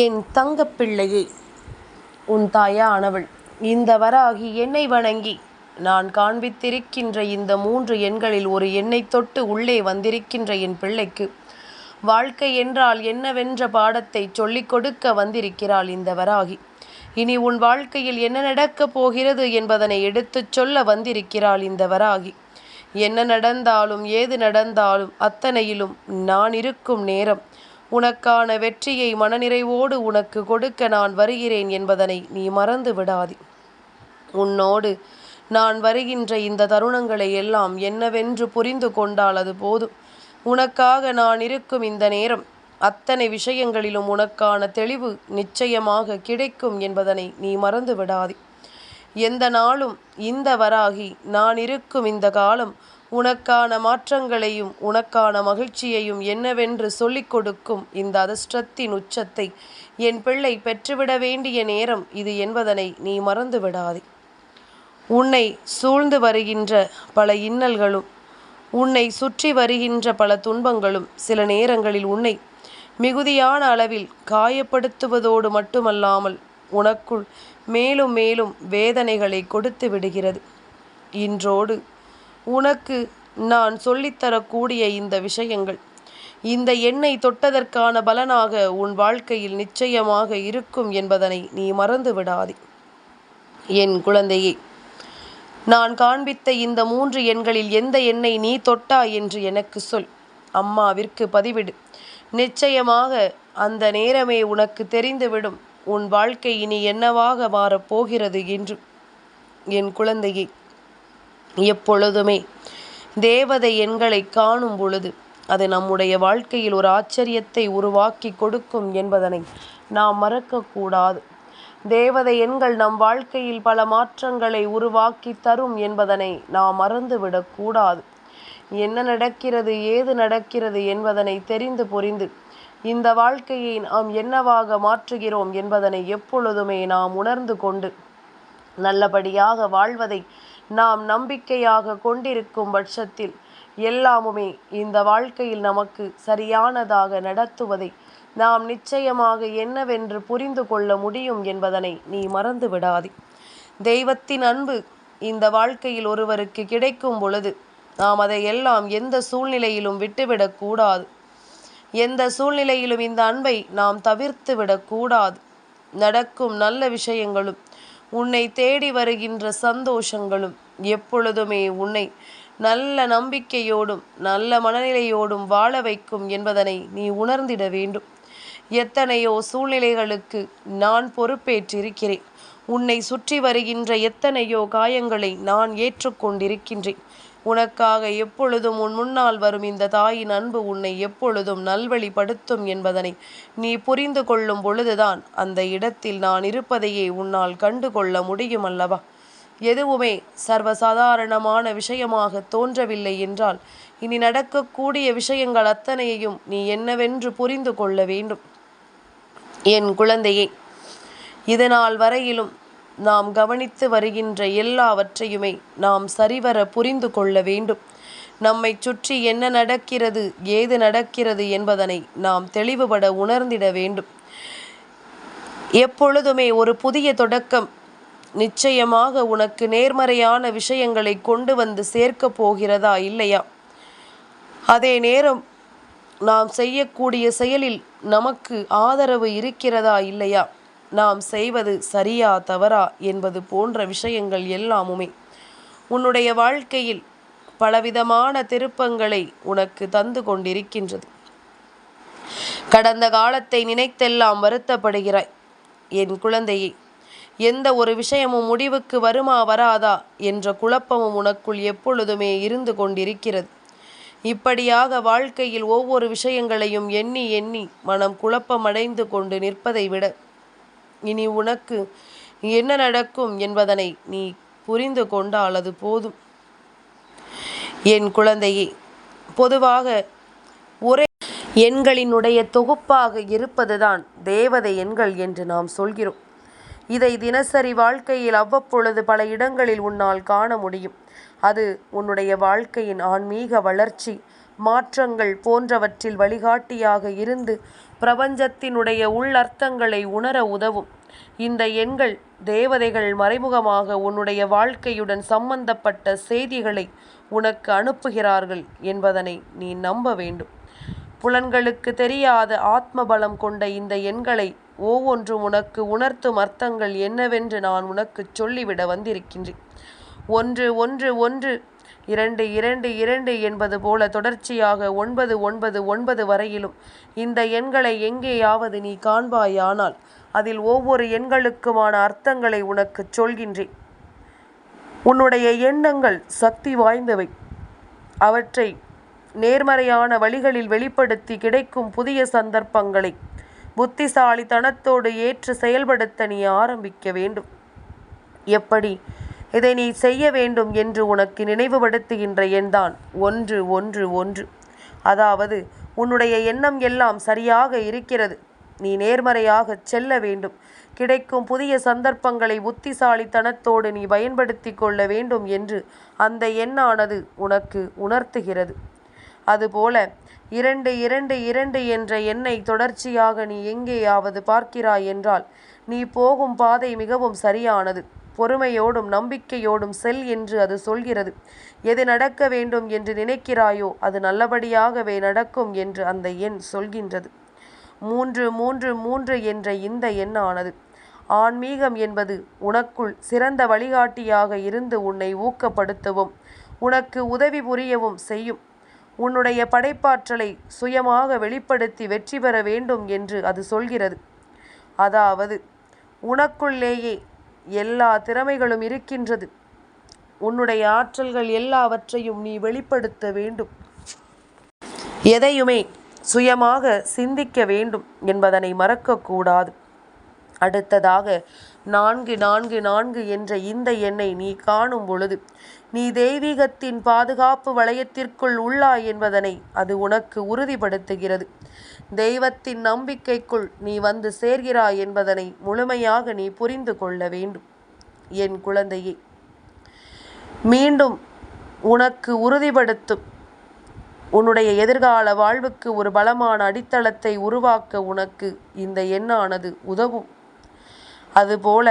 என் தங்கப்பிள்ளையே, உன் தாயானவள் இந்த வராகி என்னை வணங்கி நான் காண்பித்திருக்கின்ற இந்த 3 எண்களில் ஒரு எண்ணைத் தொட்டு உள்ளே வந்திருக்கின்ற என் பிள்ளைக்கு வாழ்க்கை என்றால் என்னவென்ற பாடத்தை சொல்லிக் கொடுக்க வந்திருக்கிறாள் இந்த வராகி. இனி உன் வாழ்க்கையில் என்ன நடக்கப் போகிறது என்பதனை எடுத்துச் சொல்ல வந்திருக்கிறாள் இந்த வராகி. என்ன நடந்தாலும் ஏது நடந்தாலும் அத்தனையிலும் நான் இருக்கும் நேரம் உனக்கான வெற்றியை மனநிறைவோடு உனக்கு கொடுக்க நான் வருகிறேன் என்பதனை நீ மறந்து விடாதே. உன்னோடு நான் வருகின்ற இந்த தருணங்களை எல்லாம் என்னவென்று புரிந்து கொண்டால் அது போதும். உனக்காக நான் இருக்கும் இந்த நேரம் அத்தனை விஷயங்களிலும் உனக்கான தெளிவு நிச்சயமாக கிடைக்கும் என்பதனை நீ மறந்து விடாதே. எந்த நாளும் இந்த வராகி நான் இருக்கும் இந்த காலம் உனக்கான மாற்றங்களையும் உனக்கான மகிழ்ச்சியையும் என்னவென்று சொல்லிக் கொடுக்கும் இந்த அதிர்ஷ்டத்தின் உச்சத்தை என் பிள்ளை பெற்றுவிட வேண்டிய நேரம் இது என்பதனை நீ மறந்து விடாதே. உன்னை சூழ்ந்து வருகின்ற பல இன்னல்களும் உன்னை சுற்றி வருகின்ற பல துன்பங்களும் சில நேரங்களில் உன்னை மிகுதியான அளவில் காயப்படுத்துவதோடு மட்டுமல்லாமல் உனக்குள் மேலும் மேலும் வேதனைகளை கொடுத்து விடுகிறது. இன்றோடு உனக்கு நான் சொல்லித்தரக்கூடிய இந்த விஷயங்கள் இந்த எண்ணை தொட்டதற்கான பலனாக உன் வாழ்க்கையில் நிச்சயமாக இருக்கும் என்பதனை நீ மறந்து விடாதே. என் குழந்தையே, நான் காண்பித்த இந்த 3 எண்களில் எந்த எண்ணை நீ தொட்டாய் என்று எனக்கு சொல். அம்மாவிற்கு பதிவிடு. நிச்சயமாக அந்த நேரமே உனக்கு தெரிந்துவிடும் உன் வாழ்க்கை இனி என்னவாக மாறப்போகிறது என்று. என் குழந்தையே, எப்பொழுதுமே தேவதை எண்களை காணும் பொழுது அது நம்முடைய வாழ்க்கையில் ஒரு ஆச்சரியத்தை உருவாக்கி கொடுக்கும் என்பதனை நாம் மறக்கக்கூடாது. தேவதை எண்கள் நம் வாழ்க்கையில் பல மாற்றங்களை உருவாக்கி தரும் என்பதனை நாம் மறந்துவிடக்கூடாது. என்ன நடக்கிறது ஏது நடக்கிறது என்பதனை தெரிந்து புரிந்து இந்த வாழ்க்கையை நாம் என்னவாக மாற்றுகிறோம் என்பதனை எப்பொழுதுமே நாம் உணர்ந்து கொண்டு நல்லபடியாக வாழ்வதை நாம் நம்பிக்கையாக கொண்டிருக்கும் பட்சத்தில் எல்லாமுமே இந்த வாழ்க்கையில் நமக்கு சரியானதாக நடத்துவதை நாம் நிச்சயமாக என்னவென்று புரிந்து கொள்ள முடியும் என்பதனை நீ மறந்து விடாதே. தெய்வத்தின் அன்பு இந்த வாழ்க்கையில் ஒருவருக்கு கிடைக்கும் பொழுது நாம் அதை எல்லாம் எந்த சூழ்நிலையிலும் விட்டுவிடக்கூடாது. எந்த சூழ்நிலையிலும் இந்த அன்பை நாம் தவிர்த்து விடக்கூடாது. நடக்கும் நல்ல விஷயங்களும் உன்னை தேடி வருகின்ற சந்தோஷங்களும் எப்பொழுதுமே உன்னை நல்ல நம்பிக்கையோடும் நல்ல மனநிலையோடும் வாழ வைக்கும் என்பதனை நீ உணர்ந்திட வேண்டும். எத்தனையோ சூழ்நிலைகளுக்கு நான் பொறுப்பேற்றிருக்கிறேன். உன்னை சுற்றி வருகின்ற எத்தனையோ காயங்களை நான் ஏற்றுக்கொண்டிருக்கின்றேன். உனக்காக எப்பொழுதும் உன் முன்னால் வரும் இந்த தாயின் அன்பு உன்னை எப்பொழுதும் நல்வழிப்படுத்தும் என்பதனை நீ புரிந்து கொள்ளும் பொழுதுதான் அந்த இடத்தில் நான் இருப்பதையே உன்னால் கண்டு கொள்ள முடியும் அல்லவா? எதுவுமே சர்வசாதாரணமான விஷயமாக தோன்றவில்லை என்றால் இனி நடக்கக்கூடிய விஷயங்கள் அத்தனையையும் நீ என்னவென்று புரிந்து கொள்ள வேண்டும். என் குழந்தையே, இதனால் வரையிலும் நாம் கவனித்து வருகின்ற எல்லாவற்றையுமே நாம் சரிவர புரிந்து கொள்ள வேண்டும். நம்மை சுற்றி என்ன நடக்கிறது ஏது நடக்கிறது என்பதனை நாம் தெளிவுபட உணர்ந்திட வேண்டும். எப்பொழுதுமே ஒரு புதிய தொடக்கம் நிச்சயமாக உனக்கு நேர்மறையான விஷயங்களை கொண்டு வந்து சேர்க்கப் போகிறதா இல்லையா? அதே நேரம் நாம் செய்யக்கூடிய செயலில் நமக்கு ஆதரவு இருக்கிறதா இல்லையா? நாம் செய்வது சரியா தவறா என்பது போன்ற விஷயங்கள் எல்லாமுமே உன்னுடைய வாழ்க்கையில் பலவிதமான திருப்பங்களை உனக்கு தந்து கொண்டிருக்கின்றது. கடந்த காலத்தை நினைத்தெல்லாம் வருத்தப்படுகிறாய். என் குழந்தையே, எந்த ஒரு விஷயமும் முடிவுக்கு வருமா வராதா என்ற குழப்பமும் உனக்குள் எப்பொழுதுமே இருந்து கொண்டிருக்கிறது. இப்படியாக வாழ்க்கையில் ஒவ்வொரு விஷயங்களையும் எண்ணி எண்ணி மனம் குழப்பமடைந்து கொண்டு நிற்பதை விட இனி உனக்கு என்ன நடக்கும் என்பதனை நீ புரிந்து கொண்டால் அது போதும். என் குழந்தையே, பொதுவாக ஒரே எண்களினுடைய தொகுப்பாக இருப்பதுதான் தேவதை எண்கள் என்று நாம் சொல்கிறோம். இதை தினசரி வாழ்க்கையில் அவ்வப்பொழுது பல இடங்களில் உன்னால் காண முடியும். அது உன்னுடைய வாழ்க்கையின் ஆன்மீக வளர்ச்சி மாற்றங்கள் போன்றவற்றில் வழிகாட்டியாக இருந்து பிரபஞ்சத்தினுடைய உள்ளர்த்தங்களை உணர உதவும். இந்த எண்கள் தேவதைகள் மறைமுகமாக உன்னுடைய வாழ்க்கையுடன் சம்பந்தப்பட்ட செய்திகளை உனக்கு அனுப்புகிறார்கள் என்பதனை நீ நம்ப வேண்டும். புலன்களுக்கு தெரியாத ஆத்ம பலம் கொண்ட இந்த எண்களை ஒவ்வொன்றும் உனக்கு உணர்த்தும் அர்த்தங்கள் என்னவென்று நான் உனக்கு சொல்லிவிட வந்திருக்கின்றேன். 1 1 1 2 2 2 என்பது போல தொடர்ச்சியாக 9 9 9 வரையிலும் இந்த எண்களை எங்கேயாவது நீ காண்பாயானால் அதில் ஒவ்வொரு எண்களுக்குமான அர்த்தங்களை உனக்கு சொல்கின்றேன். உன்னுடைய எண்ணங்கள் சக்தி வாய்ந்தவை. அவற்றை நேர்மறையான வழிகளில் வெளிப்படுத்தி கிடைக்கும் புதிய சந்தர்ப்பங்களை புத்திசாலித்தனத்தோடு ஏற்று செயல்படுத்த நீ ஆரம்பிக்க வேண்டும். எப்படி இதை நீ செய்ய வேண்டும் என்று உனக்கு நினைவுபடுத்துகின்ற எண்தான் 1 1 1. அதாவது உன்னுடைய எண்ணம் எல்லாம் சரியாக இருக்கிறது, நீ நேர்மறையாக செல்ல வேண்டும், கிடைக்கும் புதிய சந்தர்ப்பங்களை புத்திசாலித்தனத்தோடு நீ பயன்படுத்தி கொள்ள வேண்டும் என்று அந்த எண்ணானது உனக்கு உணர்த்துகிறது. அதுபோல 2 2 2 என்ற எண்ணை தொடர்ச்சியாக நீ எங்கேயாவது பார்க்கிறாய் என்றால் நீ போகும் பாதை மிகவும் சரியானது. பொறுமையோடும் நம்பிக்கையோடும் செல் என்று அது சொல்கிறது. எது நடக்க வேண்டும் என்று நினைக்கிறாயோ அது நல்லபடியாகவே நடக்கும் என்று அந்த எண் சொல்கின்றது. 3 3 3 என்ற இந்த எண்ணானது ஆன்மீகம் என்பது உனக்குள் சிறந்த வழிகாட்டியாக இருந்து உன்னை ஊக்கப்படுத்தவும் உனக்கு உதவி புரியவும் செய்யும். உன்னுடைய படைப்பாற்றலை சுயமாக வெளிப்படுத்தி வெற்றி பெற வேண்டும் என்று அது சொல்கிறது. அதாவது உனக்குள்ளேயே எல்லா திறமைகளும் இருக்கின்றது. உன்னுடைய ஆற்றல்கள் எல்லாவற்றையும் நீ வெளிப்படுத்த வேண்டும். எதையுமே சுயமாக சிந்திக்க வேண்டும் என்பதனை மறக்கக்கூடாது. அடுத்ததாக 4 4 4 என்ற இந்த எண்ணை நீ காணும் பொழுது நீ தெய்வீகத்தின் பாதுகாப்பு வளையத்திற்குள் உள்ளாய் என்பதனை அது உனக்கு உறுதிப்படுத்துகிறது. தெய்வத்தின் நம்பிக்கைக்குள் நீ வந்து சேர்கிறாய் என்பதனை முழுமையாக நீ புரிந்து கொள்ள வேண்டும். என் குழந்தையே, மீண்டும் உனக்கு உறுதிப்படுத்தும் உன்னுடைய எதிர்கால வாழ்வுக்கு ஒரு பலமான அடித்தளத்தை உருவாக்க உனக்கு இந்த எண்ணானது உதவும். அதுபோல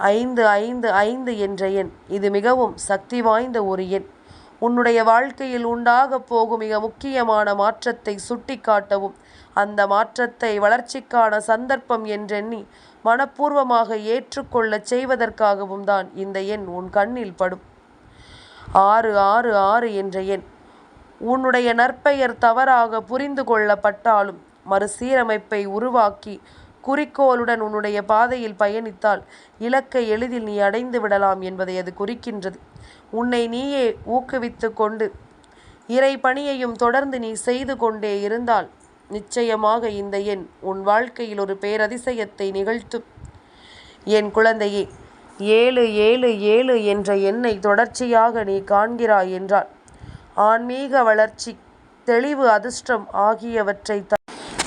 5 5 5 என்ற எண் இது மிகவும் சக்தி வாய்ந்த ஒரு எண். உன்னுடைய வாழ்க்கையில் உண்டாக போகும் மிக முக்கியமான மாற்றத்தை சுட்டி காட்டவும் அந்த மாற்றத்தை வளர்ச்சிக்கான சந்தர்ப்பம் என்றெண்ணி மனப்பூர்வமாக ஏற்றுக்கொள்ளச் செய்வதற்காகவும் தான் இந்த எண் உன் கண்ணில் படும். 6 6 6 என்ற எண் உன்னுடைய நற்பெயர் தவறாக புரிந்து கொள்ளப்பட்டாலும் மறுசீரமைப்பை உருவாக்கி குறிக்கோளுடன் உன்னுடைய பாதையில் பயணித்தால் இலக்கை எளிதில் நீ அடைந்து விடலாம் என்பதை அது குறிக்கின்றது. உன்னை நீயே ஊக்குவித்து கொண்டு இறை பணியையும் தொடர்ந்து நீ செய்து கொண்டே இருந்தால் நிச்சயமாக இந்த எண் உன் வாழ்க்கையில் ஒரு பேரதிசயத்தை நிகழ்த்தும். என் குழந்தையே, 7 7 7 என்ற எண்ணை தொடர்ச்சியாக நீ காண்கிறாய் என்றால் ஆன்மீக வளர்ச்சி, தெளிவு, அதிர்ஷ்டம் ஆகியவற்றை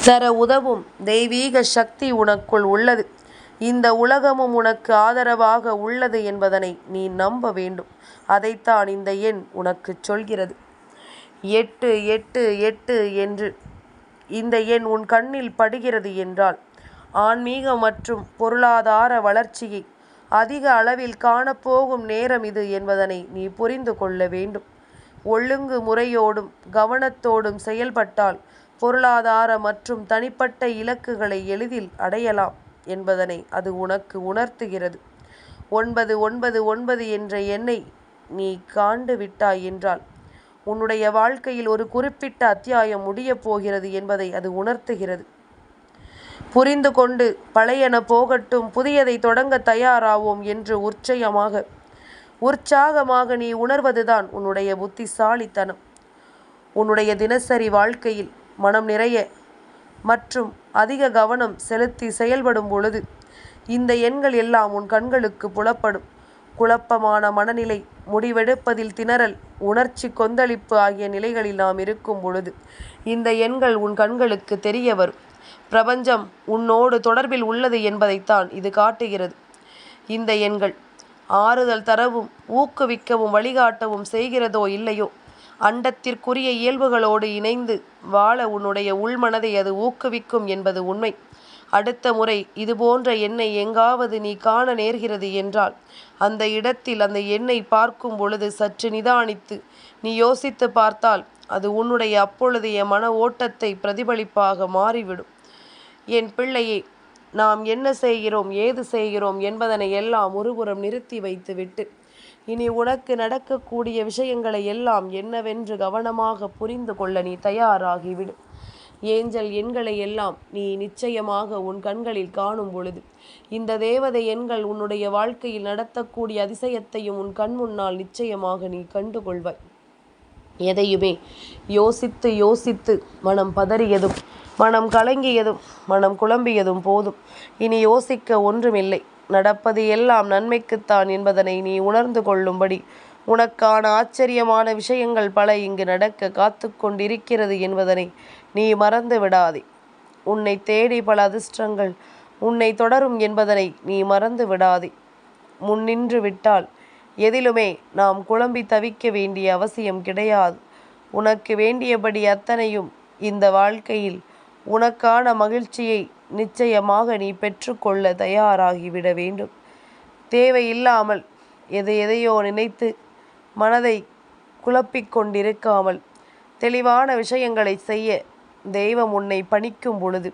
தர உதவும் தெய்வீக சக்தி உனக்குள் உள்ளது. இந்த உலகமும் உனக்கு ஆதரவாக உள்ளது என்பதனை நீ நம்ப வேண்டும். அதைத்தான் இந்த எண் உனக்கு சொல்கிறது. 8 8 8 என்று இந்த எண் உன் கண்ணில் படுகிறது என்றால் ஆன்மீக மற்றும் பொருளாதார வளர்ச்சியை அதிக அளவில் காணப்போகும் நேரம் இது என்பதனை நீ புரிந்து கொள்ள வேண்டும். ஒழுங்கு முறையோடும் கவனத்தோடும் செயல்பட்டால் பொருளாதார மற்றும் தனிப்பட்ட இலக்குகளை எளிதில் அடையலாம் என்பதனை அது உனக்கு உணர்த்துகிறது. 9 9 9 என்ற எண்ணை நீ காண்டு விட்டாய் என்றால் உன்னுடைய வாழ்க்கையில் ஒரு குறிப்பிட்ட அத்தியாயம் முடியப் போகிறது என்பதை அது உணர்த்துகிறது. புரிந்து கொண்டு பழையன போகட்டும், புதியதை தொடங்க தயாராவோம் என்று உற்சாகமாக நீ உணர்வதுதான் உன்னுடைய புத்திசாலித்தனம். உன்னுடைய தினசரி வாழ்க்கையில் மனம் நிறைய மற்றும் அதிக கவனம் செலுத்தி செயல்படும் பொழுது இந்த எண்கள் எல்லாம் உன் கண்களுக்கு புலப்படும். குழப்பமான மனநிலை, முடிவெடுப்பதில் திணறல், உணர்ச்சி கொந்தளிப்பு ஆகிய நிலைகளில் நாம் இருக்கும் பொழுது இந்த எண்கள் உன் கண்களுக்கு தெரிய வரும். பிரபஞ்சம் உன்னோடு தொடர்பில் உள்ளது என்பதைத்தான் இது காட்டுகிறது. இந்த எண்கள் ஆறுதல் தரவும் ஊக்குவிக்கவும் வழிகாட்டவும் செய்கிறதோ இல்லையோ, அண்டத்திற்குரிய இயல்புகளோடு இணைந்து வாழ உன்னுடைய உள்மனதை அது ஊக்குவிக்கும் என்பது உண்மை. அடுத்த முறை இதுபோன்ற எண்ணை எங்காவது நீ காண நேர்கிறது என்றால் அந்த இடத்தில் அந்த எண்ணை பார்க்கும் பொழுது சற்று நிதானித்து நீ யோசித்து பார்த்தால் அது உன்னுடைய அப்பொழுதைய மன ஓட்டத்தை பிரதிபலிப்பாக மாறிவிடும். என் பிள்ளையே, நாம் என்ன செய்கிறோம், ஏது செய்கிறோம் என்பதனை எல்லாம் ஒருபுறம் நிறுத்தி வைத்துவிட்டு இனி உனக்கு நடக்கக்கூடிய விஷயங்களை எல்லாம் என்னவென்று கவனமாக புரிந்து கொள்ள நீ தயாராகிவிடு. ஏஞ்சல் எண்களை எல்லாம் நீ நிச்சயமாக உன் கண்களில் காணும் பொழுது இந்த தேவதை எண்கள் உன்னுடைய வாழ்க்கையில் நடத்தக்கூடிய அதிசயத்தையும் உன் கண் முன்னால் நிச்சயமாக நீ கண்டுகொள்வாய். எதையுமே யோசித்து யோசித்து மனம் பதறியதும் மனம் கலங்கியதும் மனம் குழம்பியதும் போதும். இனி யோசிக்க ஒன்றுமில்லை. நடப்பது எல்லாம் நன்மைக்குத்தான் என்பதனை நீ உணர்ந்து கொள்ளும்படி உனக்கான ஆச்சரியமான விஷயங்கள் பல இங்கு நடக்க காத்து கொண்டிருக்கிறது என்பதனை நீ மறந்து விடாதே. உன்னை தேடி பல அதிர்ஷ்டங்கள் உன்னை தொடரும் என்பதனை நீ மறந்து விடாதே. முன்னின்று விட்டால் எதிலுமே நாம் குழம்பி தவிக்க வேண்டிய அவசியம் கிடையாது. உனக்கு வேண்டியபடி அத்தனையும் இந்த வாழ்க்கையில் உனக்கான மகிழ்ச்சியை நிச்சயமாக நீ பெற்றுக்கொள்ள தயாராகிவிட வேண்டும். தேவையில்லாமல் எதையோ நினைத்து மனதை குழப்பிக் கொண்டிருக்காமல் தெளிவான விஷயங்களை செய்ய தெய்வம் உன்னை பணிக்கும் பொழுது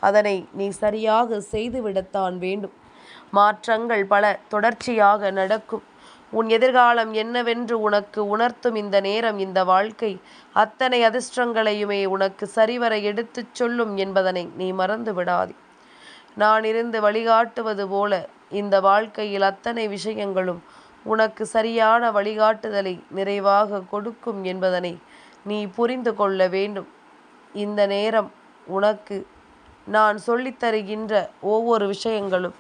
அதனை நீ சரியாக செய்துவிடத்தான் வேண்டும். மாற்றங்கள் பல தொடர்ச்சியாக நடக்கும். உன் எதிர்காலம் என்னவென்று உனக்கு உணர்த்தும் இந்த நேரம், இந்த வாழ்க்கை அத்தனை அதிர்ஷ்டங்களையுமே உனக்கு சரிவர எடுத்துச் சொல்லும் என்பதனை நீ மறந்து விடாதே. நான் இருந்து வழிகாட்டுவது போல இந்த வாழ்க்கையில் அத்தனை விஷயங்களும் உனக்கு சரியான வழிகாட்டுதலை நிறைவாக கொடுக்கும் என்பதனை நீ புரிந்து கொள்ள வேண்டும். இந்த நேரம் உனக்கு நான் சொல்லித்தருகின்ற ஒவ்வொரு விஷயங்களும்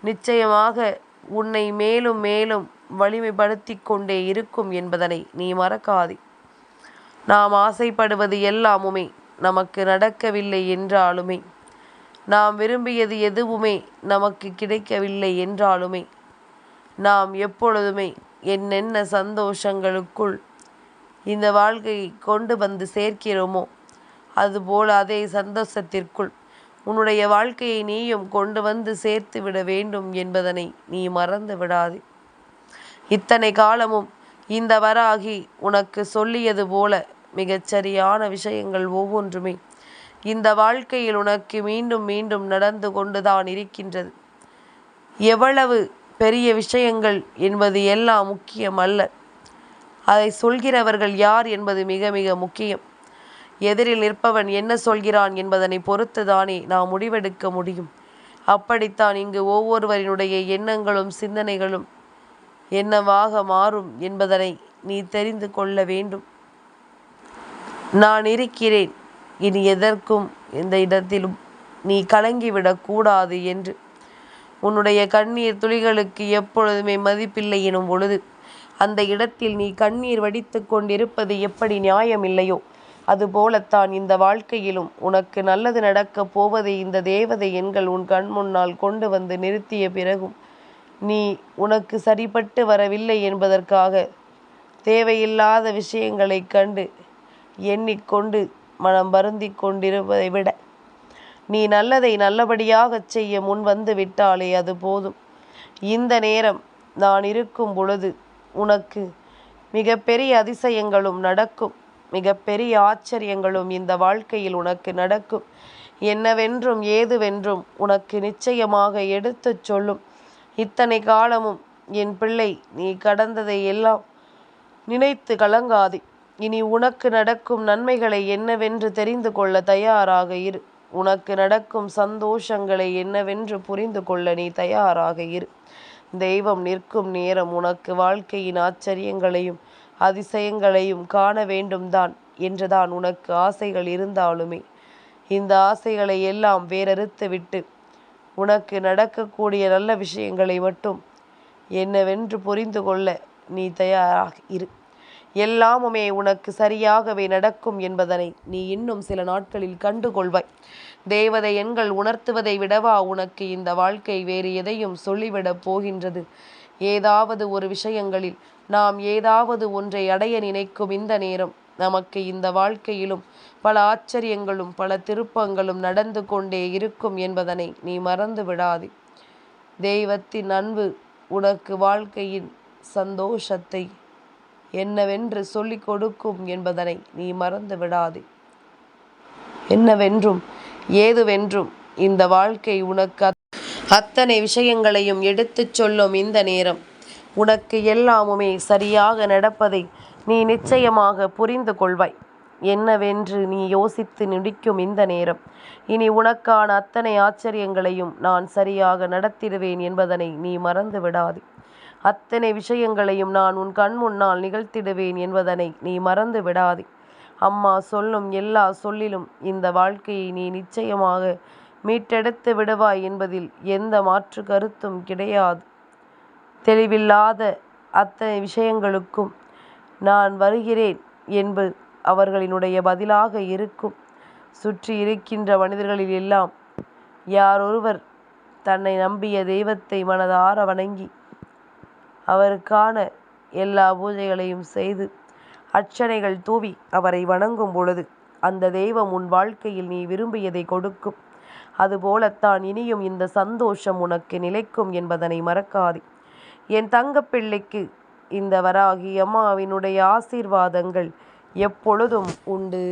நிச்சயமாக உன்னை மேலும் மேலும் வலிமைப்படுத்தி கொண்டே இருக்கும் என்பதனை நீ மறக்காதே. நாம் ஆசைப்படுவது எல்லாமுமே நமக்கு நடக்கவில்லை என்றாலுமே, நாம் விரும்பியது எதுவுமே நமக்கு கிடைக்கவில்லை என்றாலுமே, நாம் எப்பொழுதுமே என்னென்ன சந்தோஷங்களுக்குள் இந்த வாழ்க்கையை கொண்டு வந்து சேர்க்கிறோமோ அதுபோல் அதே சந்தோஷத்திற்குள் உன்னுடைய வாழ்க்கையை நீயும் கொண்டு வந்து சேர்த்து விட வேண்டும் என்பதனை நீ மறந்து விடாதே. இத்தனை காலமும் இந்த வராகி உனக்கு சொல்லியது போல மிகச்சரியான விஷயங்கள் ஒவ்வொன்றுமே இந்த வாழ்க்கையில் உனக்கு மீண்டும் மீண்டும் நடந்து கொண்டுதான் இருக்கின்றது. எவ்வளவு பெரிய விஷயங்கள் என்பது எல்லாம் முக்கியம் அல்ல, அதை சொல்கிறவர்கள் யார் என்பது மிக மிக முக்கியம். எதிரில் நிற்பவன் என்ன சொல்கிறான் என்பதனை பொறுத்துதானே நாம் முடிவெடுக்க முடியும். அப்படித்தான் இங்கு ஒவ்வொருவரினுடைய எண்ணங்களும் சிந்தனைகளும் என்னவாக மாறும் என்பதனை நீ தெரிந்து கொள்ள வேண்டும். நான் இருக்கிறேன், இனி எதற்கும் எந்த இடத்திலும் நீ கலங்கிவிடக்கூடாது என்று. உன்னுடைய கண்ணீர் துளிகளுக்கு எப்பொழுதுமே மதிப்பில்லை எனும் பொழுது அந்த இடத்தில் நீ கண்ணீர் வடித்து கொண்டிருப்பது எப்படி நியாயமில்லையோ அதுபோலத்தான் இந்த வாழ்க்கையிலும் உனக்கு நல்லது நடக்கப் போவதை இந்த தேவதை எண்கள் உன் கண் முன்னால் கொண்டு வந்து நிறுத்திய பிறகும் நீ உனக்கு சரிபட்டு வரவில்லை என்பதற்காக தேவையில்லாத விஷயங்களை கண்டு எண்ணிக்கொண்டு மனம் வருந்தி கொண்டிருப்பதை விட நீ நல்லதை நல்லபடியாகச் செய்ய முன் வந்து விட்டாலே அது போதும். இந்த நேரம் நான் இருக்கும் பொழுது உனக்கு மிகப்பெரிய அதிசயங்களும் நடக்கும், மிகப்பெரிய ஆச்சரியங்களும் இந்த வாழ்க்கையில் உனக்கு நடக்கும். என்னவென்றும் ஏதுவென்றும் உனக்கு நிச்சயமாக எடுத்துச் சொல்லும். இத்தனை காலமும் என் பிள்ளை நீ கடந்ததை எல்லாம் நினைத்து கலங்காதே. இனி உனக்கு நடக்கும் நன்மைகளை என்னவென்று தெரிந்து கொள்ள தயாராக இரு. உனக்கு நடக்கும் சந்தோஷங்களை என்னவென்று புரிந்து கொள்ள நீ தயாராக இரு. தெய்வம் நிற்கும் நேரம் உனக்கு வாழ்க்கையின் ஆச்சரியங்களையும் அதிசயங்களையும் காண வேண்டும்தான் என்றுதான் உனக்கு ஆசைகள் இருந்தாலுமே இந்த ஆசைகளை எல்லாம் வேறறுத்து விட்டு உனக்கு நடக்கக்கூடிய நல்ல விஷயங்களை மட்டும் என்னவென்று புரிந்து கொள்ள நீ தயாராக இரு. எல்லாமுமே உனக்கு சரியாகவே நடக்கும் என்பதனை நீ இன்னும் சில நாட்களில் கண்டுகொள்வாய். தேவதை எண்கள் உணர்த்துவதை விடவா உனக்கு இந்த வாழ்க்கை வேறு எதையும் சொல்லிவிடப் போகின்றது ஏதாவது ஒரு விஷயங்களில் நாம் ஏதாவது ஒன்றை அடைய நினைக்கும் இந்த நேரம் நமக்கு இந்த வாழ்க்கையிலும் பல ஆச்சரியங்களும் பல திருப்பங்களும் நடந்து கொண்டே இருக்கும் என்பதனை நீ மறந்து விடாதே. தெய்வத்தின் அன்பு உனக்கு வாழ்க்கையின் சந்தோஷத்தை என்னவென்று சொல்லிக் கொடுக்கும் என்பதனை நீ மறந்து விடாதே. என்னவென்றும் ஏதுவென்றும் இந்த வாழ்க்கை உனக்கு அத்தனை விஷயங்களையும் எடுத்துச் சொல்லும் இந்த நேரம் உனக்கு எல்லாமுமே சரியாக நடப்பதை நீ நிச்சயமாக புரிந்து கொள்வாய். என்னவென்று நீ யோசித்து நொடிக்கும் இந்த நேரம் இனி உனக்கான அத்தனை ஆச்சரியங்களையும் நான் சரியாக நடத்திடுவேன் என்பதனை நீ மறந்து விடாதே. அத்தனை விஷயங்களையும் நான் உன் கண் முன்னால் நிகழ்த்திடுவேன் என்பதனை நீ மறந்து விடாதே. அம்மா சொல்லும் எல்லா சொல்லிலும் இந்த வாழ்க்கையை நீ நிச்சயமாக மீட்டெடுத்து விடுவாய் என்பதில் எந்த மாற்று கருத்தும் கிடையாது. தெளிவில்லாத அத்தனை விஷயங்களுக்கும் நான் வருகிறேன் என்பது அவர்களினுடைய பதிலாக இருக்கும். சுற்றி இருக்கின்ற மனிதர்களில் எல்லாம் யாரொருவர் தன்னை நம்பிய தெய்வத்தை மனதார வணங்கி அவருக்கான எல்லா பூஜைகளையும் செய்து அர்ச்சனைகள் தூவி அவரை வணங்கும் பொழுது அந்த தெய்வம் உன் வாழ்க்கையில் நீ விரும்பியதை கொடுக்கும். அதுபோலத்தான் இனியும் இந்த சந்தோஷம் உனக்கு நிலைக்கும் என்பதனை மறக்காதே. என் தங்கப்பிள்ளைக்கு இந்த வராகி அம்மாவினுடைய ஆசீர்வாதங்கள் எப்பொழுதும் உண்டு.